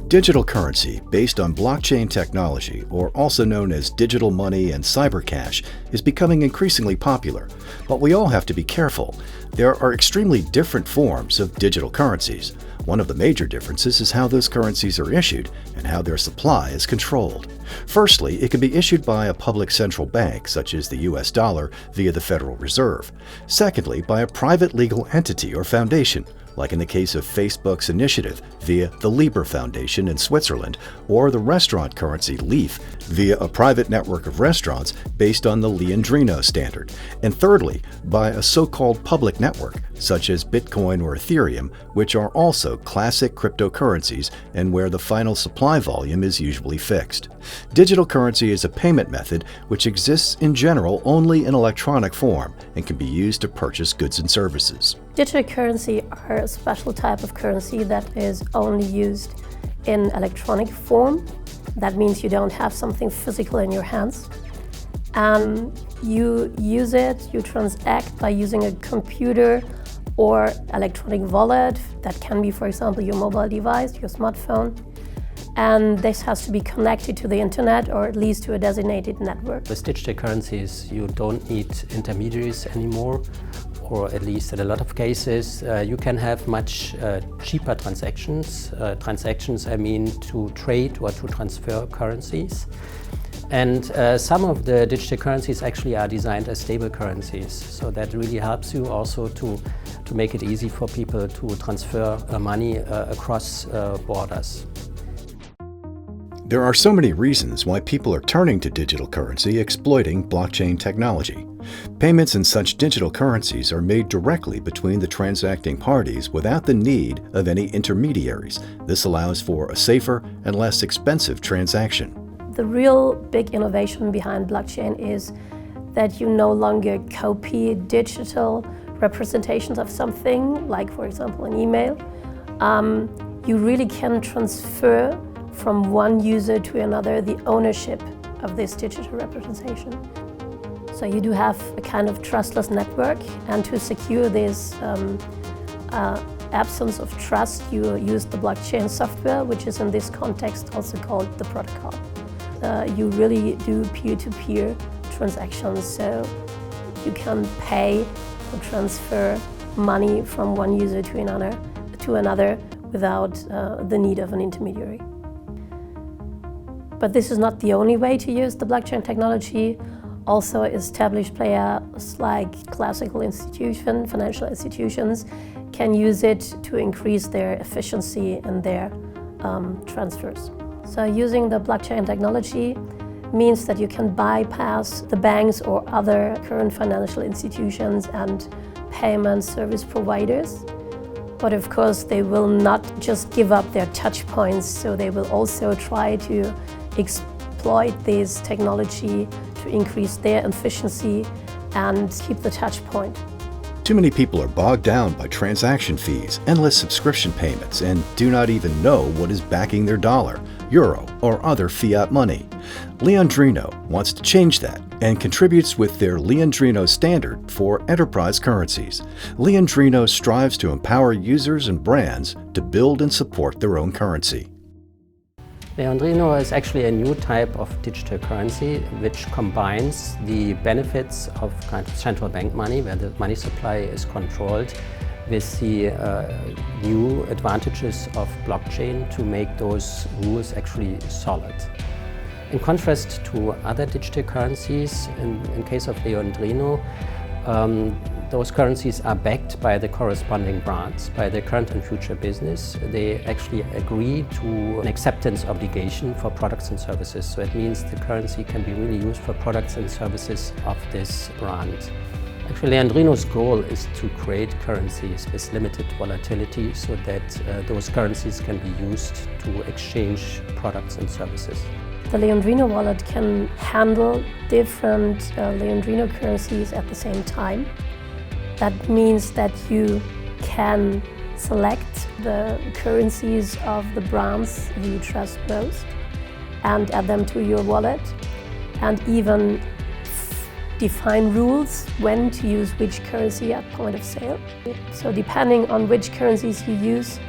Digital currency based on blockchain technology, or also known as digital money and cybercash, is becoming increasingly popular. But we all have to be careful. There are extremely different forms of digital currencies. One of the major differences is how those currencies are issued and how their supply is controlled. Firstly, it can be issued by a public central bank, such as the US dollar, via the Federal Reserve. Secondly, by a private legal entity or foundation, like in the case of Facebook's initiative via the Libre Foundation in Switzerland, or the restaurant currency Leaf via a private network of restaurants based on the Leondrino standard. And thirdly, by a so-called public network, such as Bitcoin or Ethereum, which are also classic cryptocurrencies and where the final supply volume is usually fixed. Digital currency is a payment method which exists in general only in electronic form and can be used to purchase goods and services. Digital currency are a special type of currency that is only used in electronic form. That means you don't have something physical in your hands. You use it, you transact by using a computer or electronic wallet. That can be, for example, your mobile device, your smartphone. And this has to be connected to the internet or at least to a designated network. With digital currencies, you don't need intermediaries anymore, or at least in a lot of cases, you can have much cheaper transactions. Transactions, I mean, to trade or to transfer currencies. And some of the digital currencies actually are designed as stable currencies. So that really helps you also to make it easy for people to transfer money across borders. There are so many reasons why people are turning to digital currency exploiting blockchain technology. Payments in such digital currencies are made directly between the transacting parties without the need of any intermediaries. This allows for a safer and less expensive transaction. The real big innovation behind blockchain is that you no longer copy digital representations of something, like for example an email. You really can transfer from one user to another the ownership of this digital representation. So you do have a kind of trustless network, and to secure this absence of trust, you use the blockchain software, which is in this context also called the protocol. You really do peer-to-peer transactions, so you can pay or transfer money from one user to another without the need of an intermediary. But this is not the only way to use the blockchain technology. Also, established players like classical institutions, financial institutions, can use it to increase their efficiency in their transfers. So using the blockchain technology means that you can bypass the banks or other current financial institutions and payment service providers. But of course, they will not just give up their touch points, so they will also try to exploit this technology to increase their efficiency and keep the touch point. Too many people are bogged down by transaction fees, endless subscription payments, and do not even know what is backing their dollar, euro, or other fiat money. Leondrino wants to change that and contributes with their Leondrino standard for enterprise currencies. Leondrino strives to empower users and brands to build and support their own currency. Leondrino is actually a new type of digital currency which combines the benefits of kind of central bank money, where the money supply is controlled, with the new advantages of blockchain to make those rules actually solid. In contrast to other digital currencies, in case of Leondrino, those currencies are backed by the corresponding brands, by the current and future business. They actually agree to an acceptance obligation for products and services. So it means the currency can be really used for products and services of this brand. Actually, Leondrino's goal is to create currencies with limited volatility so that those currencies can be used to exchange products and services. The Leondrino wallet can handle different Leondrino currencies at the same time. That means that you can select the currencies of the brands you trust most and add them to your wallet, and even define rules when to use which currency at point of sale. So depending on which currencies you use,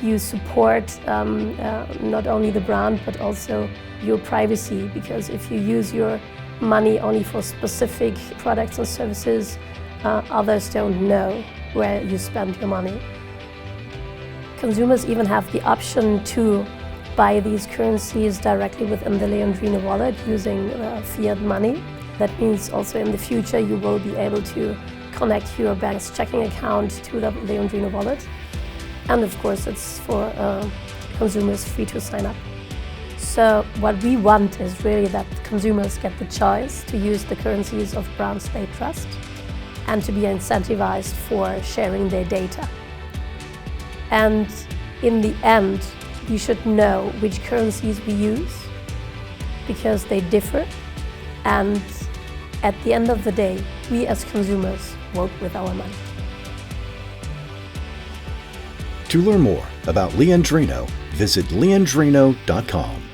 you support not only the brand but also your privacy, because if you use your money only for specific products and services, others don't know where you spend your money. Consumers even have the option to buy these currencies directly within the Leondrino wallet using fiat money. That means also in the future you will be able to connect your bank's checking account to the Leondrino wallet. And of course it's for consumers free to sign up. So what we want is really that consumers get the choice to use the currencies of brands they trust and to be incentivized for sharing their data. And in the end, you should know which currencies we use because they differ. And at the end of the day, we as consumers vote with our money. To learn more about Leondrino, visit leondrino.com.